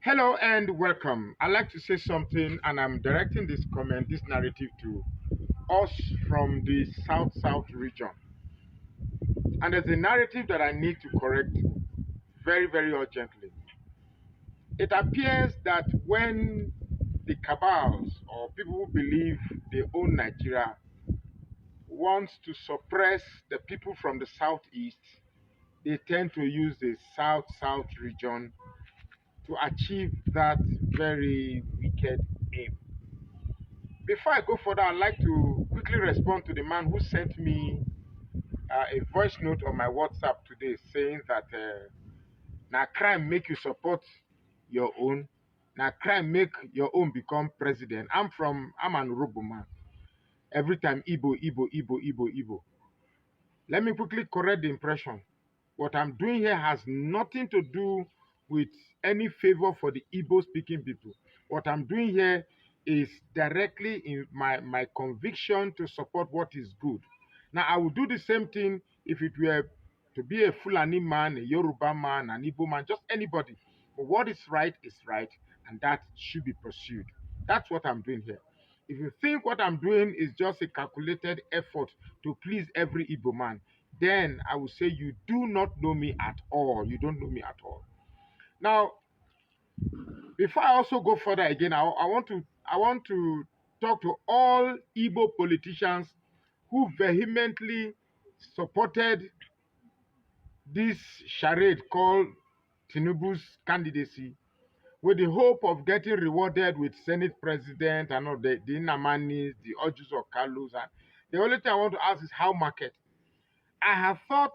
Hello and welcome. I'd like to say something, and I'm directing this narrative to us from the South region. And there's a narrative that I need to correct very, very urgently. It appears that when the cabals or people who believe they own Nigeria wants to suppress the people from the Southeast, they tend to use the South region to achieve that very wicked aim. Before I go further, I'd like to quickly respond to the man who sent me a voice note on my WhatsApp today saying that now crime make you support your own. Now crime make your own become president. I'm an Urobo man. Every time Igbo. Let me quickly correct the impression. What I'm doing here has nothing to do with any favor for the Igbo speaking people. What I'm doing here is directly in my conviction to support what is good. Now, I would do the same thing if it were to be a Fulani man, a Yoruba man, an Igbo man, just anybody. But what is right, and that should be pursued. That's what I'm doing here. If you think what I'm doing is just a calculated effort to please every Igbo man, then I will say you do not know me at all. You don't know me at all. Now, before I also go further again, I want to talk to all Igbo politicians who vehemently supported this charade called Tinubu's candidacy with the hope of getting rewarded with Senate president and all the Inamanis, the Ojus or Kalus. And the only thing I want to ask is how market. I have thought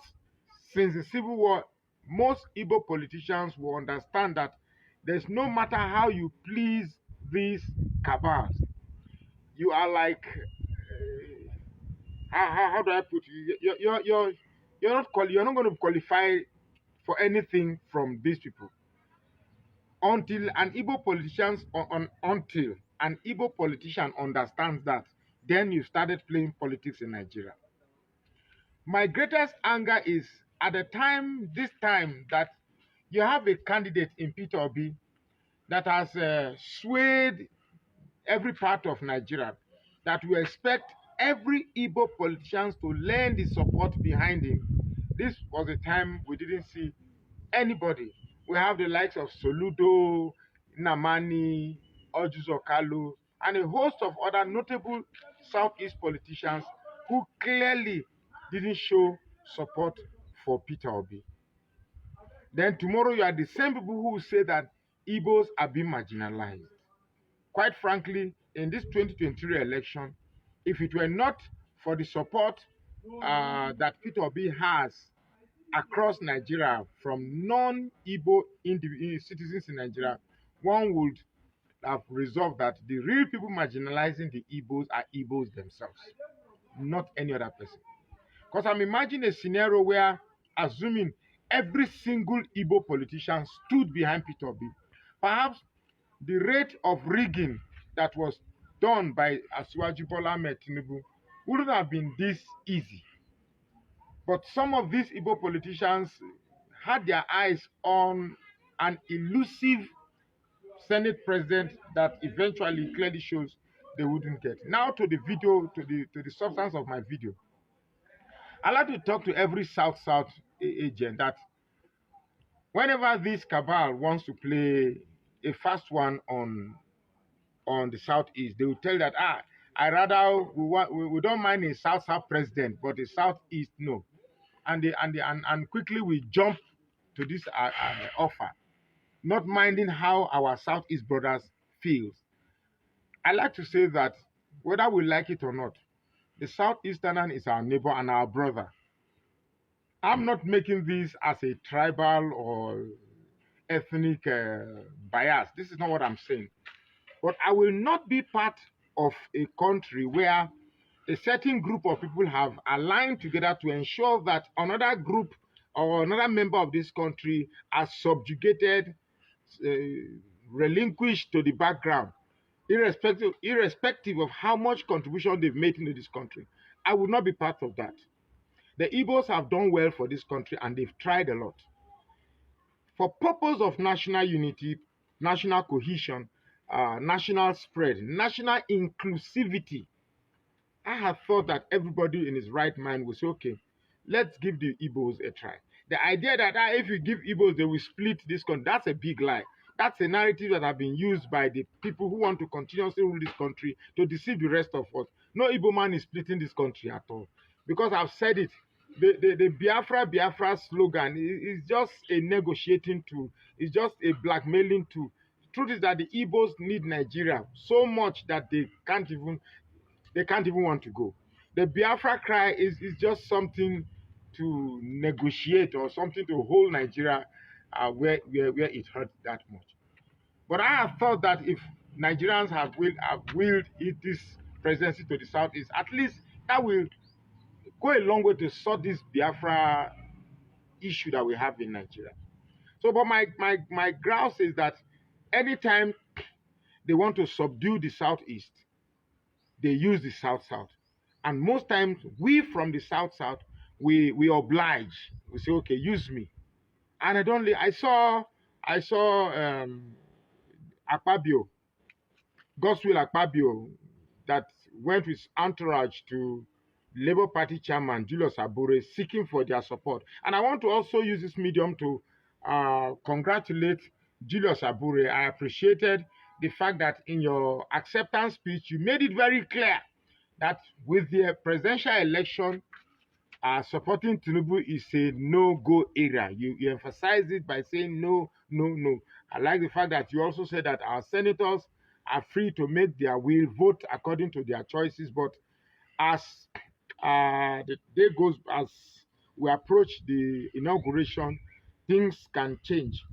since the Civil War, most Igbo politicians will understand that there's no matter how you please these cabals, you are like, how do I put it? You're not going to qualify for anything from these people until an Igbo until an Igbo politician understands that. Then you started playing politics in Nigeria. My greatest anger is at this time that you have a candidate in Peter Obi that has swayed every part of Nigeria, that we expect every Igbo politicians to lend the support behind him. This was a time we didn't see anybody. We have the likes of Soludo, Namani, Ojus Okalu, and a host of other notable Southeast politicians who clearly didn't show support for Peter Obi. Then tomorrow you are the same people who will say that Igbos are being marginalized. Quite frankly, in this 2023 election, if it were not for the support that Peter Obi has across Nigeria from non-Igbo citizens in Nigeria, one would have resolved that the real people marginalizing the Igbos are Igbos themselves, not any other person. Because I'm imagining a scenario where, assuming every single Igbo politician stood behind Peter Obi, perhaps the rate of rigging that was done by Asiwaju Bola Ahmed Tinubu wouldn't have been this easy. But some of these Igbo politicians had their eyes on an elusive Senate president that eventually clearly shows they wouldn't get. Now to the video, to the substance of my video. I like to talk to every South agent that whenever this cabal wants to play a fast one on the Southeast, they will tell that we don't mind a South president, but a Southeast no. And quickly we jump to this offer, not minding how our Southeast brothers feels. I like to say that whether we like it or not, the Southeasterner is our neighbor and our brother. I'm not making this as a tribal or ethnic bias. This is not what I'm saying. But I will not be part of a country where a certain group of people have aligned together to ensure that another group or another member of this country are subjugated, relinquished to the background, irrespective of how much contribution they've made into this country. I will not be part of that. The Igbos have done well for this country and they've tried a lot. For purpose of national unity, national cohesion, national spread, national inclusivity. I have thought that everybody in his right mind will say, okay, let's give the Igbos a try. The idea that if you give Igbos, they will split this country, that's a big lie. That's a narrative that have been used by the people who want to continuously rule this country to deceive the rest of us. No Igbo man is splitting this country at all. Because I've said it, the Biafra slogan is just a negotiating tool. It's just a blackmailing tool. Truth is that the Igbos need Nigeria so much that they can't even want to go. The Biafra cry is just something to negotiate or something to hold Nigeria where it hurt that much. But I have thought that if Nigerians have willed this presidency to the southeast, at least that will go a long way to sort this Biafra issue that we have in Nigeria. So, but my grouse is that anytime they want to subdue the southeast, they use the south south, and most times we from the south south we oblige. We say, okay, use me. And I saw Akpabio, Godswill Akpabio, that went with entourage to Labour Party chairman Julius Abure seeking for their support. And I want to also use this medium to congratulate Julius Abure. I appreciated the fact that in your acceptance speech, you made it very clear that with the presidential election, supporting Tinubu is a no-go area. You emphasize it by saying no, no, no. I like the fact that you also said that our senators are free to make their will, vote according to their choices. But as the day goes, as we approach the inauguration, things can change.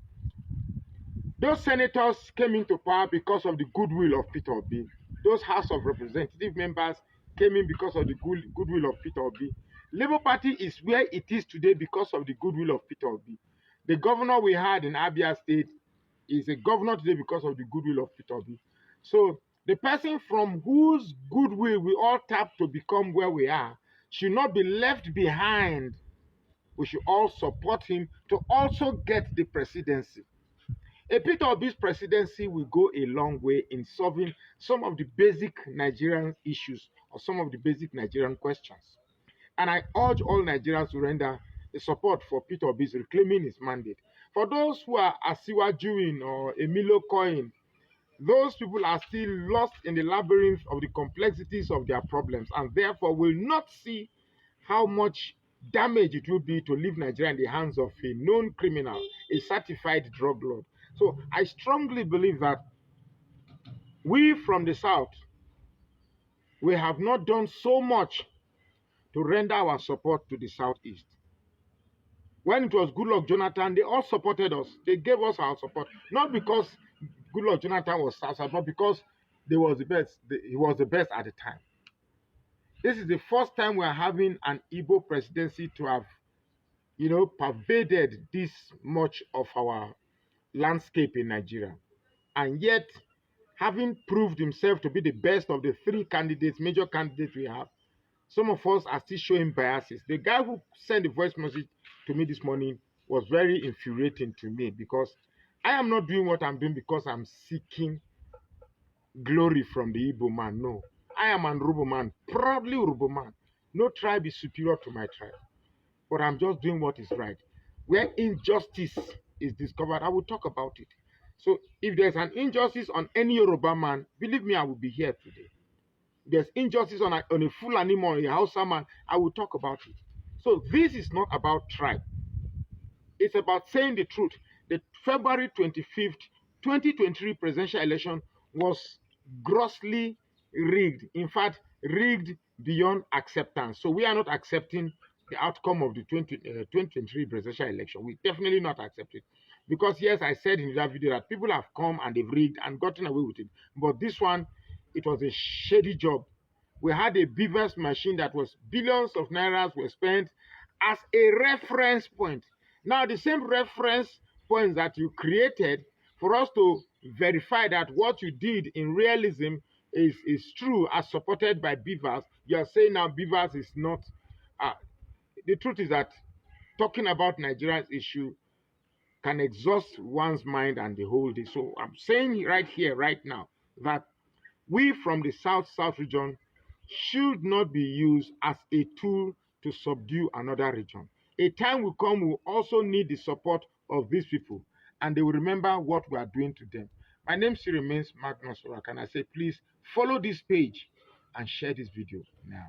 Those senators came into power because of the goodwill of Peter Obi. Those House of Representative members came in because of the goodwill of Peter Obi. Labour Party is where it is today because of the goodwill of Peter Obi. The governor we had in Abia State is a governor today because of the goodwill of Peter Obi. So the person from whose goodwill we all tap to become where we are should not be left behind. We should all support him to also get the presidency. A Peter Obi's presidency will go a long way in solving some of the basic Nigerian issues or some of the basic Nigerian questions. And I urge all Nigerians to render the support for Peter Obi's reclaiming his mandate. For those who are Asiwa Juin or Emilio Coin, those people are still lost in the labyrinth of the complexities of their problems and therefore will not see how much damage it will be to leave Nigeria in the hands of a known criminal, a certified drug lord. So I strongly believe that we from the South, we have not done so much to render our support to the Southeast. When it was Goodluck Jonathan, they all supported us. They gave us our support. Not because Goodluck Jonathan was South, but because he was the best at the time. This is the first time we are having an Igbo presidency to have, pervaded this much of our landscape in Nigeria. And yet, having proved himself to be the best of the three major candidates we have, some of us are still showing biases. The guy who sent the voice message to me this morning was very infuriating to me because I am not doing what I'm doing because I'm seeking glory from the Igbo man. No, I am an Urobo man, proudly Urobo man. No tribe is superior to my tribe, but I'm just doing what is right. Where injustice is discovered, I will talk about it. So if there's an injustice on any Yoruba man, believe me, I will be here today. If there's injustice on a Fulani man or a Hausa man, I will talk about it. So this is not about tribe. It's about saying the truth. The February 25th, 2023 presidential election was grossly rigged. In fact, rigged beyond acceptance. So we are not accepting the outcome of the 2023 presidential election. We definitely not accept it. Because yes, I said in that video that people have come and they've rigged and gotten away with it. But this one, it was a shady job. We had a beavers machine that was billions of nairas were spent as a reference point. Now, the same reference points that you created for us to verify that what you did in realism is true as supported by beavers, you are saying now beavers is not. The truth is that talking about Nigeria's issue, can exhaust one's mind and the whole day. So I'm saying right here, right now, that we from the South region should not be used as a tool to subdue another region. A time will come, we'll also need the support of these people, and they will remember what we are doing to them. My name still remains Magnus Orak, and I say, please follow this page and share this video now.